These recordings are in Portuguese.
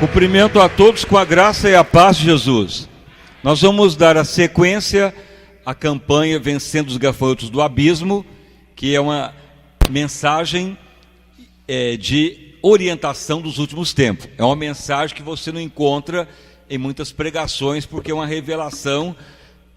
Cumprimento a todos com a graça e a paz de Jesus. Nós vamos dar a sequência à campanha Vencendo os Gafanhotos do Abismo, que é uma mensagem de orientação dos últimos tempos. É uma mensagem que você não encontra em muitas pregações, porque é uma revelação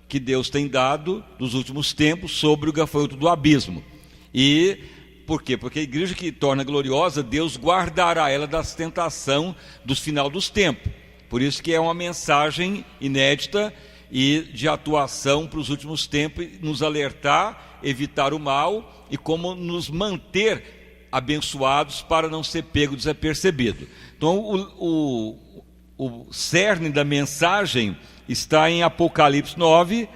que Deus tem dado nos últimos tempos sobre o gafanhoto do abismo. E por quê? Porque a igreja que torna gloriosa, Deus guardará ela das tentações do final dos tempos. Por isso que é uma mensagem inédita e de atuação para os últimos tempos, nos alertar, evitar o mal e como nos manter abençoados para não ser pego desapercebido. Então o cerne da mensagem está em Apocalipse 9,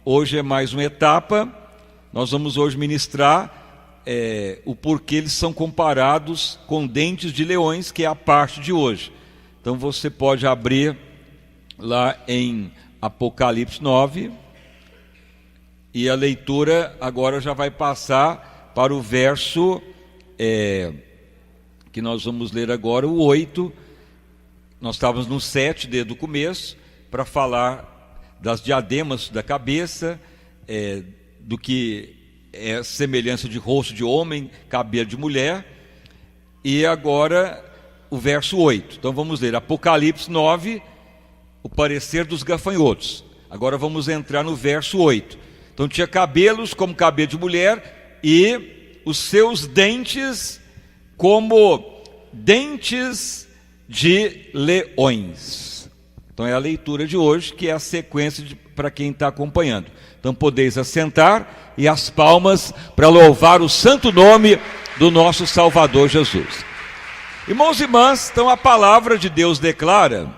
hoje é mais uma etapa. Nós vamos hoje ministrar o porquê eles são comparados com dentes de leões, que é a parte de hoje. Então você pode abrir lá em Apocalipse 9, e a leitura agora já vai passar para o verso que nós vamos ler agora, o 8. Nós estávamos no 7 desde o começo, para falar das diademas da cabeça, do que é semelhança de rosto de homem, cabelo de mulher. E agora o verso 8. Então vamos ler Apocalipse 9, o parecer dos gafanhotos. Agora vamos entrar no verso 8. Então tinha cabelos como cabelo de mulher, e os seus dentes como dentes de leões. Então é a leitura de hoje, que é a sequência para quem está acompanhando. Então podeis assentar e as palmas para louvar o santo nome do nosso Salvador Jesus. Irmãos e irmãs, então a palavra de Deus declara,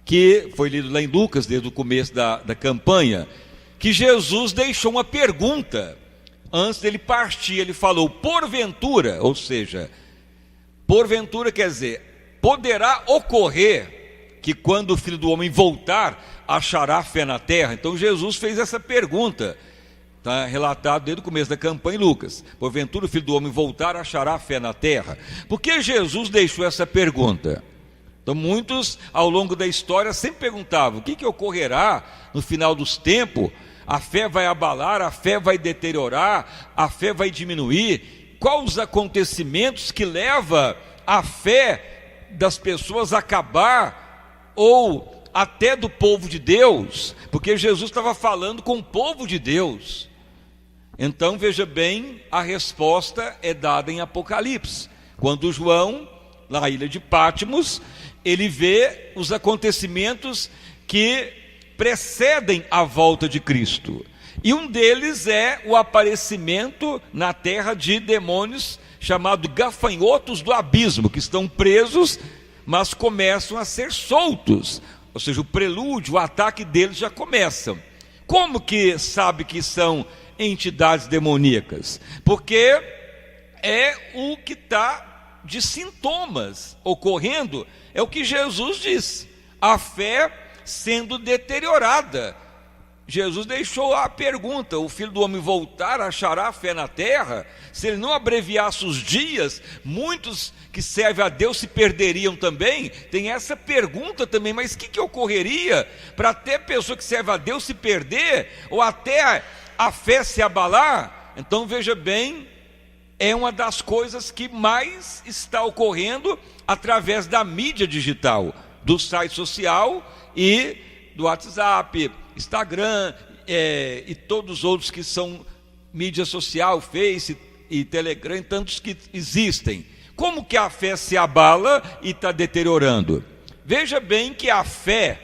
que foi lido lá em Lucas, desde o começo da campanha, que Jesus deixou uma pergunta antes dele partir. Ele falou, porventura, ou seja, porventura quer dizer, poderá ocorrer que quando o Filho do Homem voltar, achará fé na terra? Então Jesus fez essa pergunta, está relatado desde o começo da campanha em Lucas. Porventura o Filho do Homem voltar, achará fé na terra? Por que Jesus deixou essa pergunta? Então muitos ao longo da história sempre perguntavam, o que ocorrerá no final dos tempos? A fé vai abalar, a fé vai deteriorar, a fé vai diminuir? Quais os acontecimentos que levam a fé das pessoas a acabar, ou até do povo de Deus? Porque Jesus estava falando com o povo de Deus. Então veja bem, a resposta é dada em Apocalipse, quando João, na ilha de Patmos, ele vê os acontecimentos que precedem a volta de Cristo, e um deles é o aparecimento na terra de demônios chamados gafanhotos do abismo, que estão presos, mas começam a ser soltos. Ou seja, o prelúdio, o ataque deles já começa. Como que sabe que são entidades demoníacas? Porque é o que está de sintomas ocorrendo, é o que Jesus disse, a fé sendo deteriorada. Jesus deixou a pergunta, o Filho do Homem voltar, achará fé na terra? Se ele não abreviasse os dias, muitos que servem a Deus se perderiam também. Tem essa pergunta também, mas o que ocorreria para até pessoa que serve a Deus se perder, ou até a fé se abalar? Então veja bem, é uma das coisas que mais está ocorrendo através da mídia digital, do site social e do WhatsApp, Instagram, e todos os outros que são mídia social, Face e Telegram, tantos que existem. Como que a fé se abala e está deteriorando? Veja bem que a fé,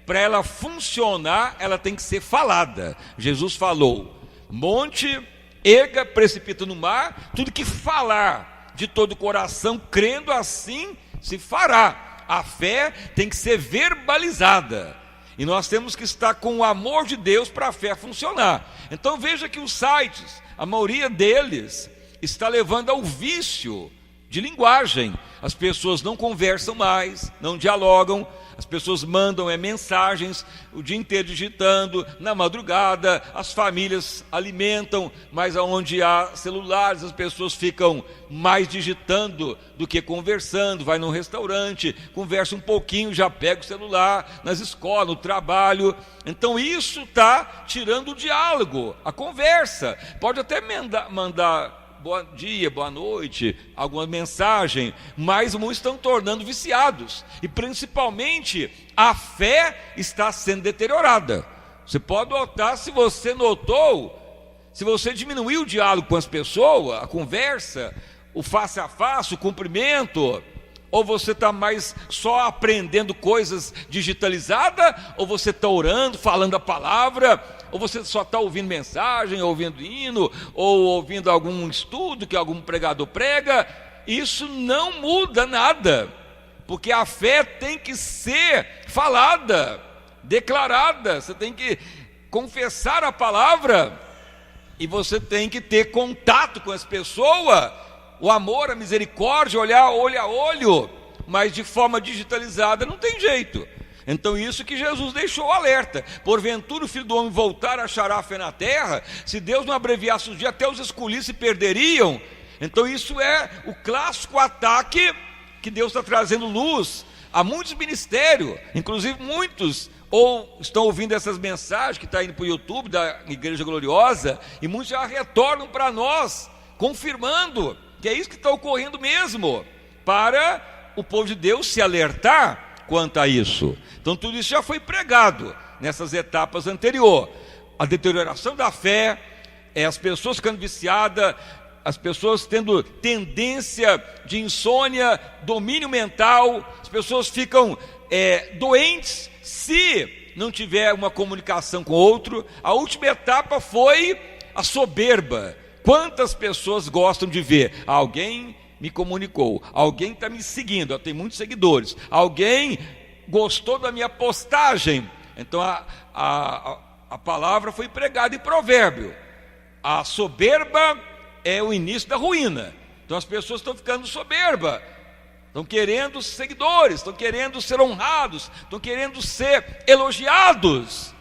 para ela funcionar, ela tem que ser falada. Jesus falou, monte, erga, precipita no mar, tudo que falar de todo o coração, crendo assim, se fará. A fé tem que ser verbalizada, e nós temos que estar com o amor de Deus para a fé funcionar. Então veja que os sites, a maioria deles está levando ao vício de linguagem. As pessoas não conversam mais, não dialogam, as pessoas mandam mensagens o dia inteiro digitando, na madrugada as famílias alimentam, mas onde há celulares as pessoas ficam mais digitando do que conversando. Vai num restaurante, conversa um pouquinho, já pega o celular, nas escolas, no trabalho. Então isso está tirando o diálogo, a conversa. Pode até mandar bom dia, boa noite, alguma mensagem, mas muitos estão tornando viciados, e principalmente a fé está sendo deteriorada. Você pode notar, se você notou, se você diminuiu o diálogo com as pessoas, a conversa, o face a face, o cumprimento, ou você está mais só aprendendo coisas digitalizadas, ou você está orando, falando a palavra, ou você só está ouvindo mensagem, ouvindo hino, ou ouvindo algum estudo que algum pregador prega. Isso não muda nada, porque a fé tem que ser falada, declarada. Você tem que confessar a palavra, e você tem que ter contato com as pessoas, o amor, a misericórdia, olhar olho a olho, mas de forma digitalizada não tem jeito. Então isso que Jesus deixou o alerta: porventura o Filho do Homem voltar, achará a fé na terra? Se Deus não abreviasse os dias, até os escolhidos se perderiam. Então isso é o clássico ataque que Deus está trazendo luz a muitos ministérios, inclusive muitos ou estão ouvindo essas mensagens que está indo para o YouTube da Igreja Gloriosa, e muitos já retornam para nós, confirmando que é isso que está ocorrendo mesmo, para o povo de Deus se alertar quanto a isso. Então tudo isso já foi pregado nessas etapas anteriores. A deterioração da fé, as pessoas ficando viciadas, as pessoas tendo tendência de insônia, domínio mental, as pessoas ficam doentes se não tiver uma comunicação com outro. A última etapa foi a soberba. Quantas pessoas gostam de ver: alguém me comunicou, alguém está me seguindo, eu tenho muitos seguidores, alguém gostou da minha postagem. Então a palavra foi pregada em provérbio: a soberba é o início da ruína. Então as pessoas estão ficando soberba, estão querendo seguidores, estão querendo ser honrados, estão querendo ser elogiados.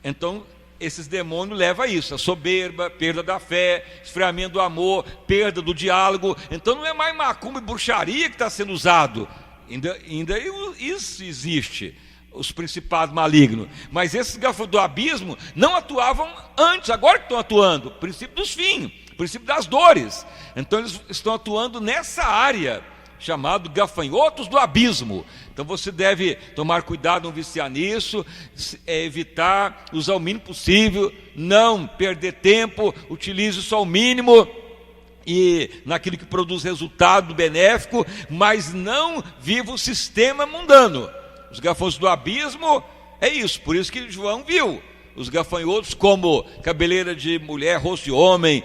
Então esses demônios levam a isso: a soberba, perda da fé, esfriamento do amor, perda do diálogo. Então não é mais macumba e bruxaria que está sendo usado, ainda isso existe, os principados malignos, mas esses gafanhotos do abismo não atuavam antes, agora que estão atuando. Princípio dos fins, princípio das dores. Então eles estão atuando nessa área, chamado gafanhotos do abismo. Então você deve tomar cuidado, não viciar nisso, evitar, usar o mínimo possível, não perder tempo, utilize só o mínimo e naquilo que produz resultado benéfico, mas não viva o sistema mundano. Os gafanhotos do abismo é isso, por isso que João viu os gafanhotos como cabeleira de mulher, rosto de homem,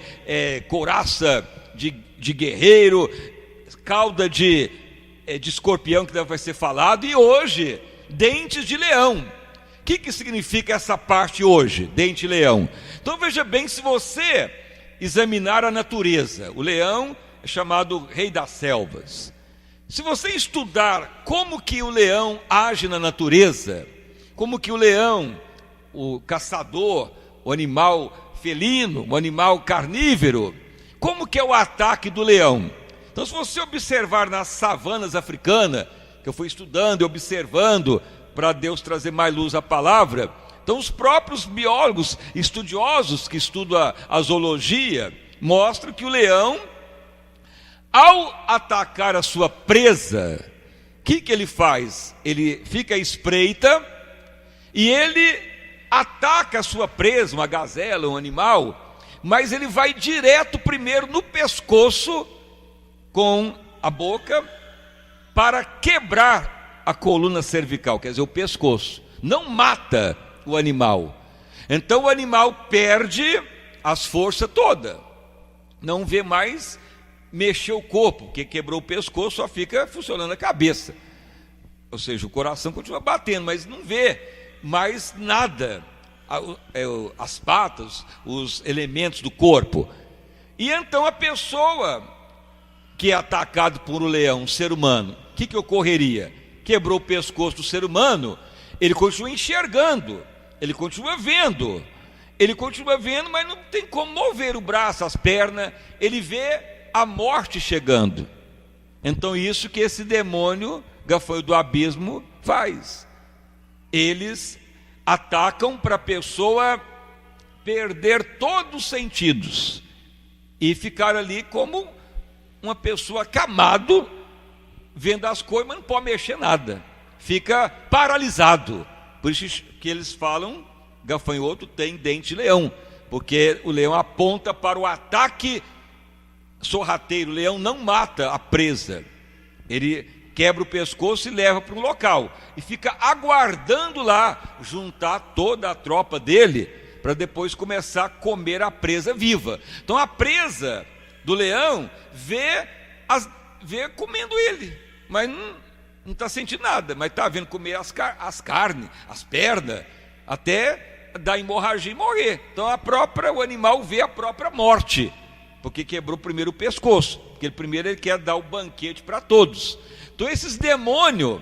couraça de guerreiro, cauda de escorpião, que vai ser falado, e hoje, dentes de leão. O que significa essa parte hoje, dente de leão? Então veja bem, se você examinar a natureza, o leão é chamado rei das selvas. Se você estudar como que o leão age na natureza, como que o leão, o caçador, o animal felino, o animal carnívoro, como que é o ataque do leão? Então se você observar nas savanas africanas, que eu fui estudando e observando, para Deus trazer mais luz à palavra, então os próprios biólogos, estudiosos que estudam a zoologia, mostram que o leão, ao atacar a sua presa, o que ele faz? Ele fica à espreita e ele ataca a sua presa, uma gazela, um animal, mas ele vai direto primeiro no pescoço com a boca para quebrar a coluna cervical, quer dizer, o pescoço. Não mata o animal. Então o animal perde as forças todas, não vê mais mexer o corpo, porque quebrou o pescoço, só fica funcionando a cabeça, ou seja, o coração continua batendo, mas não vê mais nada, as patas, os elementos do corpo. E então a pessoa que é atacado por um leão, um ser humano, o que ocorreria? Quebrou o pescoço do ser humano, ele continua enxergando, ele continua vendo, mas não tem como mover o braço, as pernas, ele vê a morte chegando. Então isso que esse demônio, gafanho do abismo, faz. Eles atacam para a pessoa perder todos os sentidos e ficar ali como uma pessoa acamado, vendo as coisas, mas não pode mexer nada, fica paralisado. Por isso que eles falam, gafanhoto tem dente de leão, porque o leão aponta para o ataque sorrateiro. O leão não mata a presa, ele quebra o pescoço e leva para um local, e fica aguardando lá, juntar toda a tropa dele, para depois começar a comer a presa viva. Então a presa do leão vê comendo ele, mas não está sentindo nada, mas está vendo comer as carnes, as pernas, até dar hemorragia e morrer. Então o animal vê a própria morte, porque quebrou primeiro o pescoço, porque primeiro ele quer dar o banquete para todos. Então esses demônios,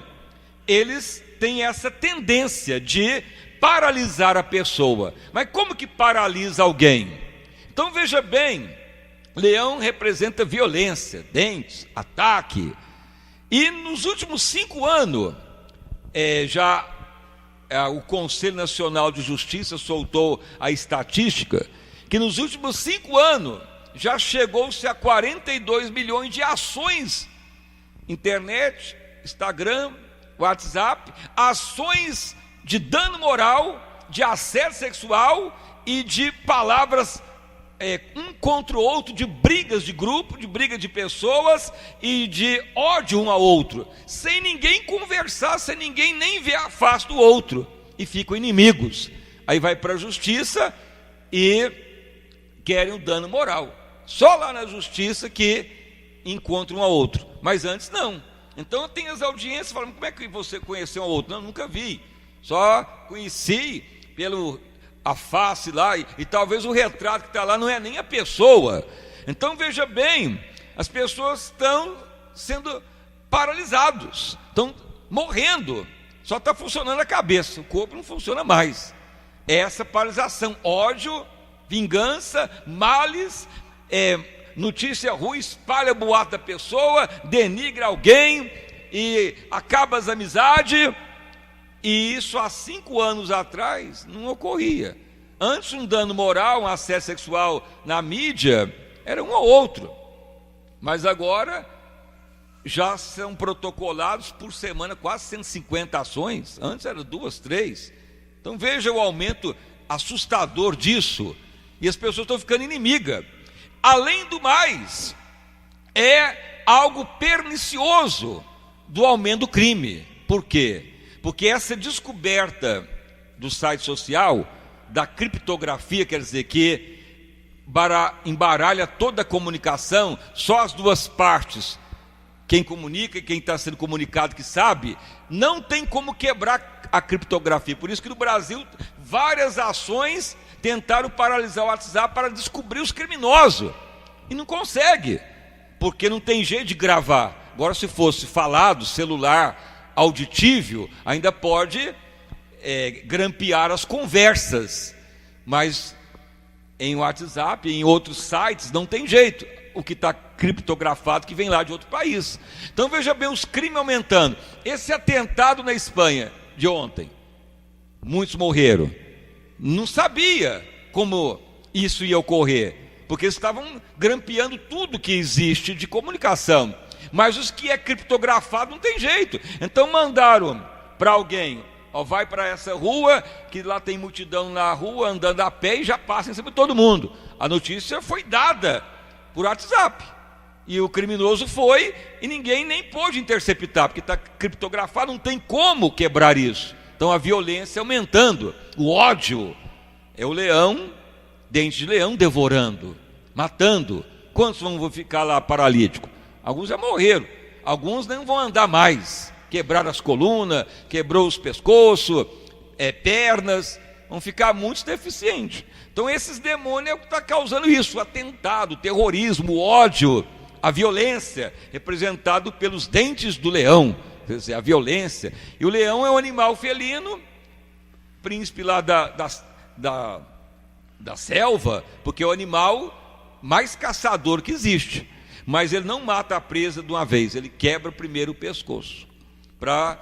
eles têm essa tendência de paralisar a pessoa. Mas como que paralisa alguém? Então veja bem, leão representa violência, dentes, ataque. E nos últimos 5 anos, o Conselho Nacional de Justiça soltou a estatística, que nos últimos 5 anos, já chegou-se a 42 milhões de ações, internet, Instagram, WhatsApp, ações de dano moral, de assédio sexual e de palavras um contra o outro, de brigas de grupo, de briga de pessoas e de ódio um ao outro, sem ninguém conversar, sem ninguém nem ver a face do outro, e ficam inimigos. Aí vai para a justiça e querem o dano moral, só lá na justiça que encontram um ao outro, mas antes não. Então tem as audiências falando, como é que você conheceu um ao outro? Não, nunca vi, só conheci a face lá, e talvez o retrato que está lá não é nem a pessoa. Então veja bem, as pessoas estão sendo paralisados, estão morrendo, só está funcionando a cabeça, o corpo não funciona mais. Essa paralisação, ódio, vingança, males, notícia ruim, espalha boato da pessoa, denigra alguém e acaba as amizades. E isso há 5 anos atrás não ocorria. Antes, um dano moral, um assédio sexual na mídia, era um ou outro. Mas agora já são protocolados por semana quase 150 ações. Antes eram 2, 3. Então veja o aumento assustador disso. E as pessoas estão ficando inimigas. Além do mais, é algo pernicioso do aumento do crime. Por quê? Porque essa descoberta do site social, da criptografia, quer dizer que embaralha toda a comunicação, só as duas partes, quem comunica e quem está sendo comunicado que sabe, não tem como quebrar a criptografia. Por isso que no Brasil, várias ações tentaram paralisar o WhatsApp para descobrir os criminosos, e não consegue, porque não tem jeito de gravar. Agora, se fosse falado, celular, auditível, ainda pode grampear as conversas, mas em WhatsApp, em outros sites, não tem jeito, o que está criptografado que vem lá de outro país. Então veja bem os crimes aumentando. Esse atentado na Espanha de ontem, muitos morreram, não sabia como isso ia ocorrer, porque eles estavam grampeando tudo que existe de comunicação. Mas os que é criptografado não tem jeito. Então mandaram para alguém, vai para essa rua, que lá tem multidão na rua, andando a pé, e já passa em cima de todo mundo. A notícia foi dada por WhatsApp, e o criminoso foi, e ninguém nem pôde interceptar, porque está criptografado, não tem como quebrar isso. Então a violência aumentando, o ódio, é o leão, dente de leão, devorando, matando. Quantos vão ficar lá paralíticos? Alguns já morreram, alguns não vão andar mais, quebraram as colunas, quebrou os pescoços, pernas, vão ficar muito deficientes. Então esses demônios é o que está causando isso, o atentado, o terrorismo, o ódio, a violência, representado pelos dentes do leão, quer dizer, a violência. E o leão é um animal felino, príncipe lá da selva, porque é o animal mais caçador que existe. Mas ele não mata a presa de uma vez, ele quebra primeiro o pescoço, para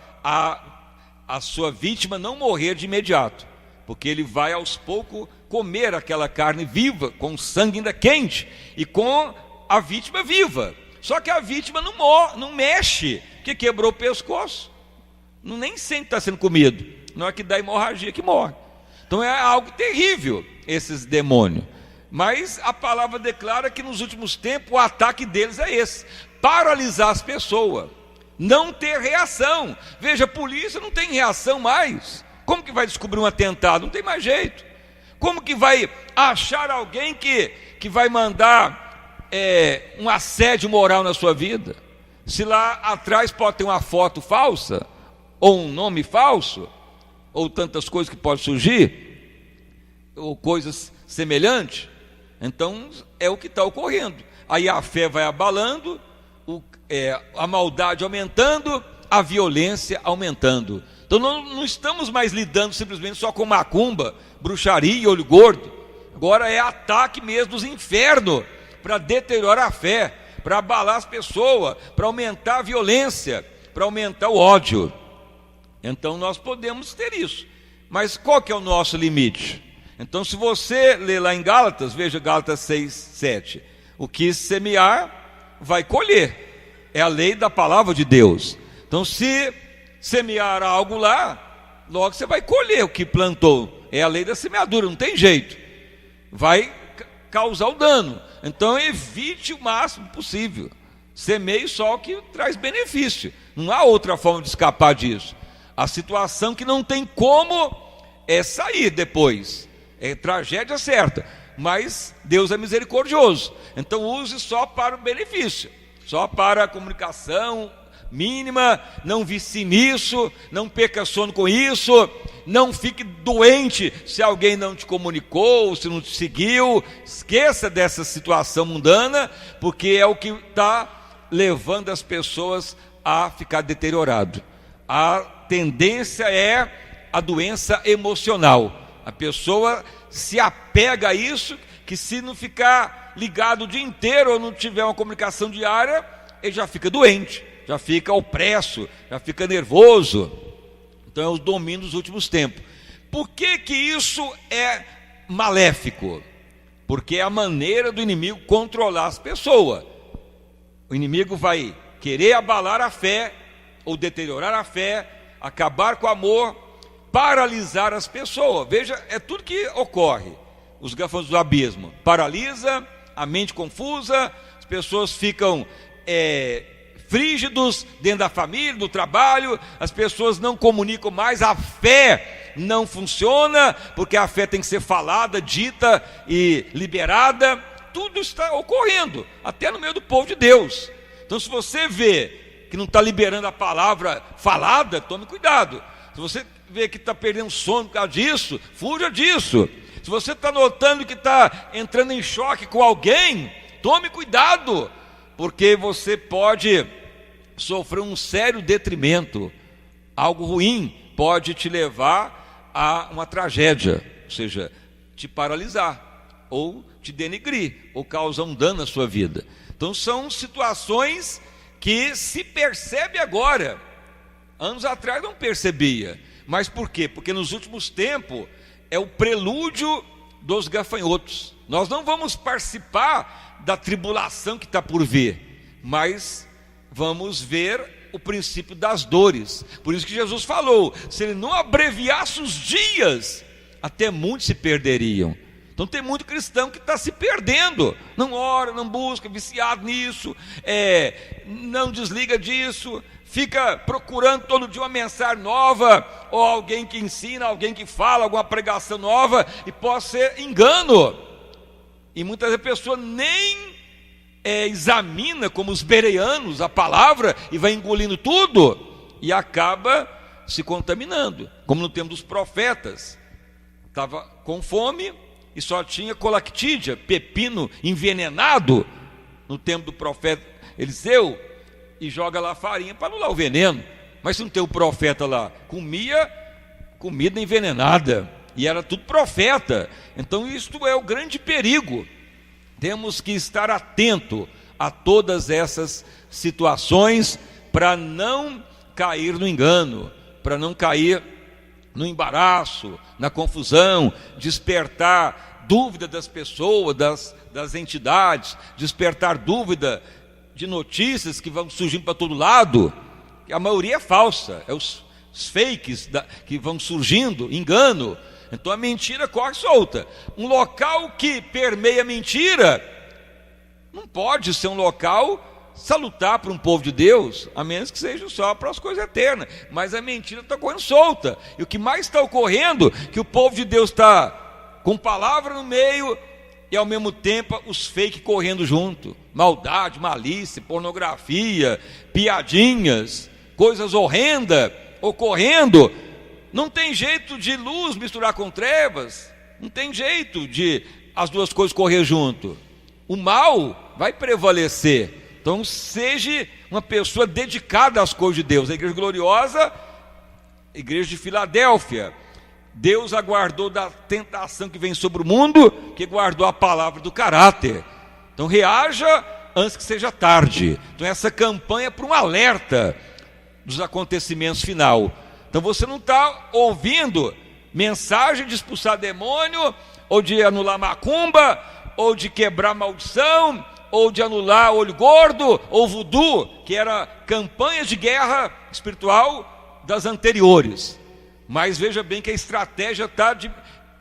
a sua vítima não morrer de imediato, porque ele vai aos poucos comer aquela carne viva, com o sangue ainda quente, e com a vítima viva. Só que a vítima não mexe, que quebrou o pescoço, nem sente que está sendo comido, na hora que dá hemorragia que morre. Então é algo terrível esses demônios. Mas a palavra declara que nos últimos tempos o ataque deles é esse: paralisar as pessoas, não ter reação. Veja, a polícia não tem reação mais. Como que vai descobrir um atentado? Não tem mais jeito. Como que vai achar alguém que vai mandar um assédio moral na sua vida? Se lá atrás pode ter uma foto falsa, ou um nome falso, ou tantas coisas que podem surgir, ou coisas semelhantes. Então é o que está ocorrendo. Aí a fé vai abalando, a maldade aumentando, a violência aumentando. Então não estamos mais lidando simplesmente só com macumba, bruxaria e olho gordo. Agora é ataque mesmo dos infernos, para deteriorar a fé, para abalar as pessoas, para aumentar a violência, para aumentar o ódio. Então nós podemos ter isso. Mas qual que é o nosso limite? Então, se você ler lá em Gálatas, veja Gálatas 6, 7. O que semear, vai colher. É a lei da palavra de Deus. Então, se semear algo lá, logo você vai colher o que plantou. É a lei da semeadura, não tem jeito. Vai causar o dano. Então, evite o máximo possível. Semeie só o que traz benefício. Não há outra forma de escapar disso. A situação que não tem como sair depois. É tragédia certa, mas Deus é misericordioso. Então use só para o benefício, só para a comunicação mínima. Não vicie nisso, não perca sono com isso, não fique doente se alguém não te comunicou, se não te seguiu. Esqueça dessa situação mundana, porque é o que está levando as pessoas a ficar deteriorado. A tendência é a doença emocional. A pessoa se apega a isso, que se não ficar ligado o dia inteiro ou não tiver uma comunicação diária, ele já fica doente, já fica opresso, já fica nervoso. Então é o domínio dos últimos tempos. Por que isso é maléfico? Porque é a maneira do inimigo controlar as pessoas. O inimigo vai querer abalar a fé, ou deteriorar a fé, acabar com o amor, paralisar as pessoas. Veja, é tudo que ocorre. Os gafanhotos do abismo paralisa, a mente confusa, as pessoas ficam frígidos dentro da família, do trabalho, as pessoas não comunicam mais, a fé não funciona, porque a fé tem que ser falada, dita e liberada. Tudo está ocorrendo, até no meio do povo de Deus. Então, se você vê que não está liberando a palavra falada, tome cuidado. Se você vê que está perdendo sono por causa disso, fuja disso. Se você está notando que está entrando em choque com alguém, tome cuidado, porque você pode sofrer um sério detrimento. Algo ruim pode te levar a uma tragédia, ou seja, te paralisar, ou te denegrir, ou causar um dano na sua vida. Então são situações que se percebe agora. Anos atrás não percebia. Mas por quê? Porque nos últimos tempos é o prelúdio dos gafanhotos. Nós não vamos participar da tribulação que está por vir, mas vamos ver o princípio das dores. Por isso que Jesus falou: se ele não abreviasse os dias, até muitos se perderiam. Então tem muito cristão que está se perdendo, não ora, não busca, viciado nisso, não desliga disso, fica procurando todo dia uma mensagem nova, ou alguém que ensina, alguém que fala, alguma pregação nova, e pode ser engano. E muitas vezes a pessoa nem examina, como os bereanos, a palavra, e vai engolindo tudo, e acaba se contaminando, como no tempo dos profetas. Estava com fome e só tinha colactídea, pepino envenenado, no tempo do profeta Eliseu e joga lá farinha para anular o veneno. Mas se não tem o profeta lá, comia comida envenenada, e era tudo profeta. Então isto é o grande perigo. Temos que estar atento a todas essas situações para não cair no engano, para não cair no embaraço, na confusão, despertar dúvida das pessoas, das entidades, despertar dúvida de notícias que vão surgindo para todo lado, que a maioria é falsa, é os fakes que vão surgindo, engano. Então a mentira corre solta. Um local que permeia mentira não pode ser um local salutar para um povo de Deus, a menos que seja só para as coisas eternas. Mas a mentira está correndo solta, e o que mais está ocorrendo, que o povo de Deus está com palavra no meio e ao mesmo tempo os fake correndo junto, maldade, malícia, pornografia, piadinhas, coisas horrendas ocorrendo. Não tem jeito de luz misturar com trevas, não tem jeito de as duas coisas correr junto. O mal vai prevalecer. Então seja uma pessoa dedicada às coisas de Deus. A igreja gloriosa, a igreja de Filadélfia, Deus aguardou da tentação que vem sobre o mundo, que guardou a palavra do caráter. Então reaja antes que seja tarde. Então essa campanha é para um alerta dos acontecimentos final. Então você não está ouvindo mensagem de expulsar demônio, ou de anular macumba, ou de quebrar maldição, ou de anular olho gordo, ou voodoo, que era campanhas de guerra espiritual das anteriores. Mas veja bem que a estratégia está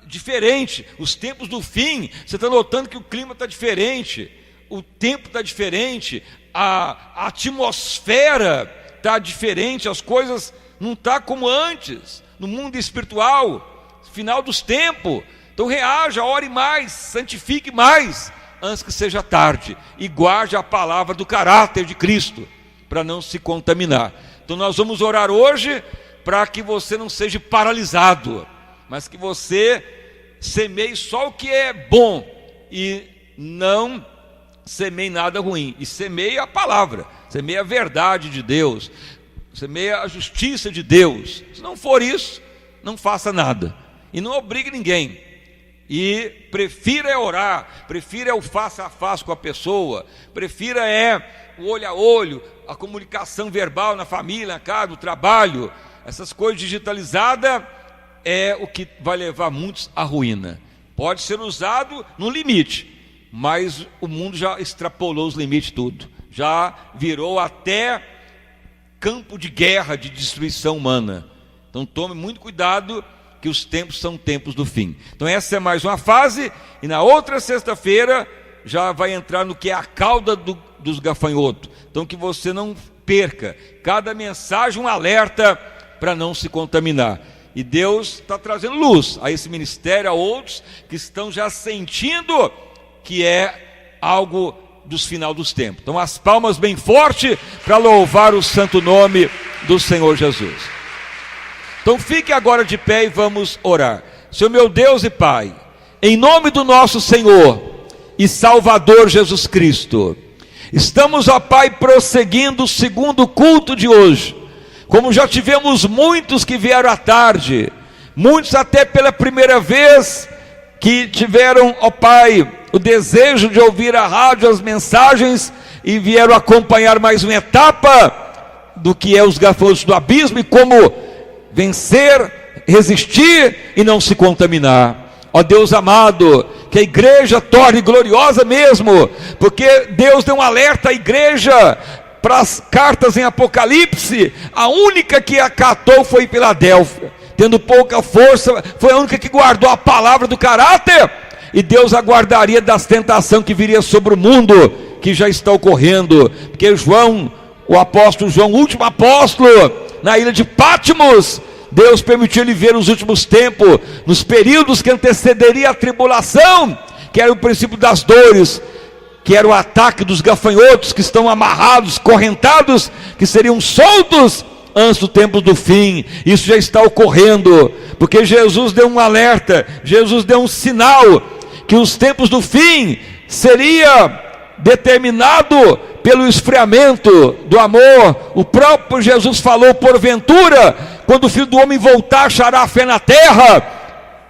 diferente. Os tempos do fim, você está notando que o clima está diferente, o tempo está diferente, a atmosfera está diferente, as coisas não estão como antes, no mundo espiritual, final dos tempos. Então reaja, ore mais, santifique mais, antes que seja tarde, e guarde a palavra do caráter de Cristo, para não se contaminar. Então nós vamos orar hoje, para que você não seja paralisado, mas que você semeie só o que é bom, e não semeie nada ruim, e semeie a palavra, semeie a verdade de Deus, semeie a justiça de Deus. Se não for isso, não faça nada, e não obrigue ninguém. E prefira orar, prefira o face a face com a pessoa, prefira o olho a olho, a comunicação verbal na família, na casa, no trabalho. Essas coisas digitalizadas é o que vai levar muitos à ruína. Pode ser usado no limite, mas o mundo já extrapolou os limites tudo, já virou até campo de guerra, de destruição humana. Então tome muito cuidado, que os tempos são tempos do fim. Então essa é mais uma fase, e na outra sexta-feira já vai entrar no que é a cauda dos gafanhotos. Então que você não perca cada mensagem, um alerta para não se contaminar. E Deus está trazendo luz a esse ministério, a outros que estão já sentindo que é algo dos final dos tempos. Então as palmas bem forte para louvar o santo nome do Senhor Jesus. Então fique agora de pé e vamos orar. Senhor meu Deus e Pai, em nome do nosso Senhor e Salvador Jesus Cristo, estamos, ó Pai, prosseguindo o segundo culto de hoje. Como já tivemos muitos que vieram à tarde, muitos até pela primeira vez, que tiveram, ó Pai, o desejo de ouvir a rádio, as mensagens, e vieram acompanhar mais uma etapa do que é os gafanhotos do abismo, e como vencer, resistir e não se contaminar. Ó Deus amado, que a igreja torne gloriosa mesmo, porque Deus deu um alerta à igreja para as cartas em Apocalipse. A única que acatou foi Filadélfia, tendo pouca força, foi a única que guardou a palavra do caráter, e Deus aguardaria das tentações que viria sobre o mundo, que já está ocorrendo, porque João, o apóstolo João, o último apóstolo, na ilha de Patmos, Deus permitiu ele ver nos últimos tempos, nos períodos que antecederia a tribulação, que era o princípio das dores, que era o ataque dos gafanhotos que estão amarrados, correntados, que seriam soltos antes do tempo do fim. Isso já está ocorrendo, porque Jesus deu um alerta, Jesus deu um sinal, que os tempos do fim seria determinado pelo esfriamento do amor. O próprio Jesus falou: porventura, quando o Filho do Homem voltar, achará fé na terra?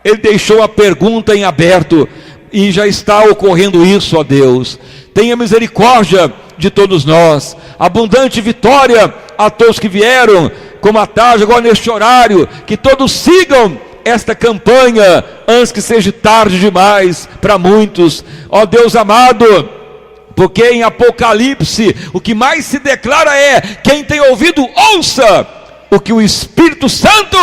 Ele deixou a pergunta em aberto, e já está ocorrendo isso, ó Deus. Tenha misericórdia de todos nós. Abundante vitória a todos que vieram, como a tarde, agora neste horário. Que todos sigam esta campanha, antes que seja tarde demais para muitos. Ó Deus amado, porque em Apocalipse o que mais se declara é: quem tem ouvido, ouça o que o Espírito Santo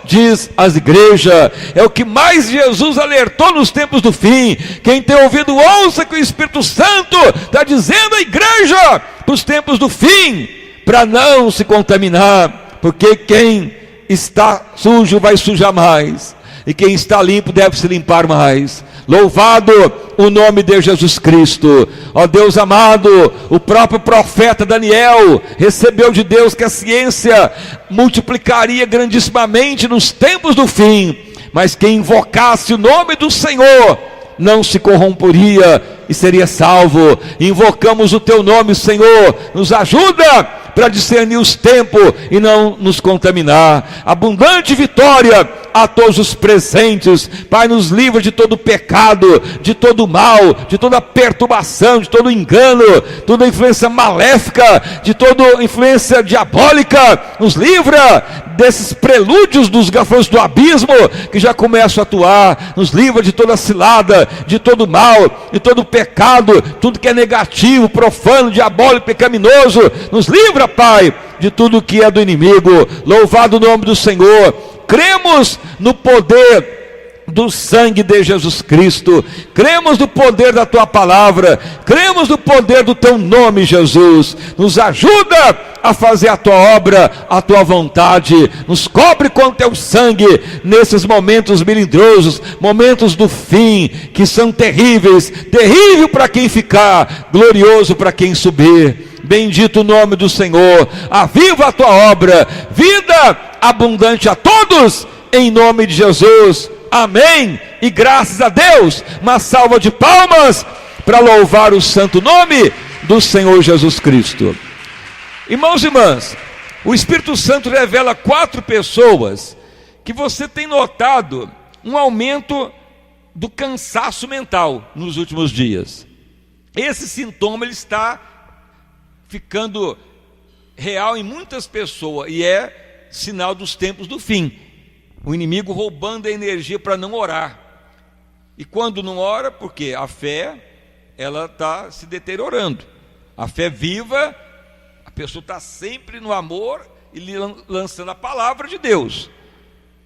diz às igrejas. É o que mais Jesus alertou nos tempos do fim. Quem tem ouvido, ouça que o Espírito Santo está dizendo à igreja para os tempos do fim, para não se contaminar, porque quem está sujo vai sujar mais, e quem está limpo deve se limpar mais. Louvado o nome de Jesus Cristo. Ó Deus amado, o próprio profeta Daniel recebeu de Deus que a ciência multiplicaria grandissimamente nos tempos do fim, mas quem invocasse o nome do Senhor não se corromperia e seria salvo. Invocamos o teu nome, Senhor, nos ajuda para discernir os tempos e não nos contaminar. Abundante vitória a todos os presentes. Pai, nos livra de todo pecado, de todo mal, de toda perturbação, de todo engano, toda influência maléfica, de toda influência diabólica. Nos livra desses prelúdios dos gafanhotos do abismo que já começam a atuar. Nos livra de toda cilada, de todo mal, de todo pecado, tudo que é negativo, profano, diabólico, pecaminoso. Nos livra, Pai, de tudo que é do inimigo. Louvado o nome do Senhor. Cremos no poder do sangue de Jesus Cristo, cremos no poder da tua palavra, cremos no poder do teu nome, Jesus. Nos ajuda a fazer a tua obra, a tua vontade. Nos cobre com teu sangue nesses momentos melindrosos, momentos do fim, que são terríveis. Terrível para quem ficar, glorioso para quem subir. Bendito o nome do Senhor. Aviva a tua obra, vida abundante a todos, em nome de Jesus. Amém, e graças a Deus. Uma salva de palmas para louvar o santo nome do Senhor Jesus Cristo. Irmãos e irmãs, o Espírito Santo revela 4 pessoas que você tem notado um aumento do cansaço mental nos últimos dias. Esse sintoma ele está ficando real em muitas pessoas, e é sinal dos tempos do fim. O inimigo roubando a energia para não orar. E quando não ora, porque a fé, ela está se deteriorando. A fé viva, a pessoa está sempre no amor e lançando a palavra de Deus.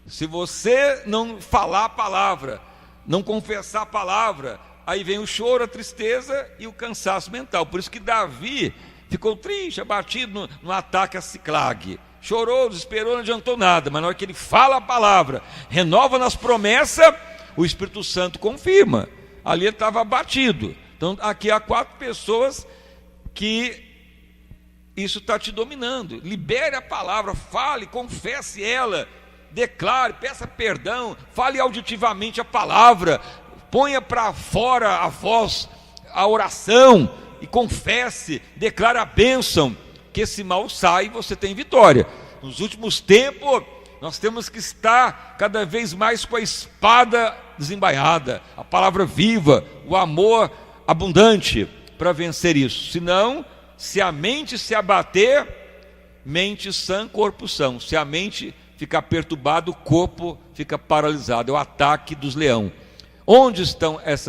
Se você não falar a palavra, não confessar a palavra, aí vem o choro, a tristeza e o cansaço mental. Por isso que Davi ficou triste, abatido no ataque a Siclag. Chorou, desesperou, não adiantou nada. Mas na hora que ele fala a palavra, renova nas promessas, o Espírito Santo confirma. Ali ele estava abatido. Então aqui há 4 pessoas que isso está te dominando. Libere a palavra, fale, confesse ela, declare, peça perdão, fale auditivamente a palavra, ponha para fora a voz, a oração, e confesse, declare a bênção, que esse mal sai e você tem vitória. Nos últimos tempos, nós temos que estar cada vez mais com a espada desembainhada, a palavra viva, o amor abundante, para vencer isso. Senão, se a mente se abater, mente sã, corpo são. Se a mente ficar perturbada, o corpo fica paralisado. É o ataque dos leões. Onde estão essas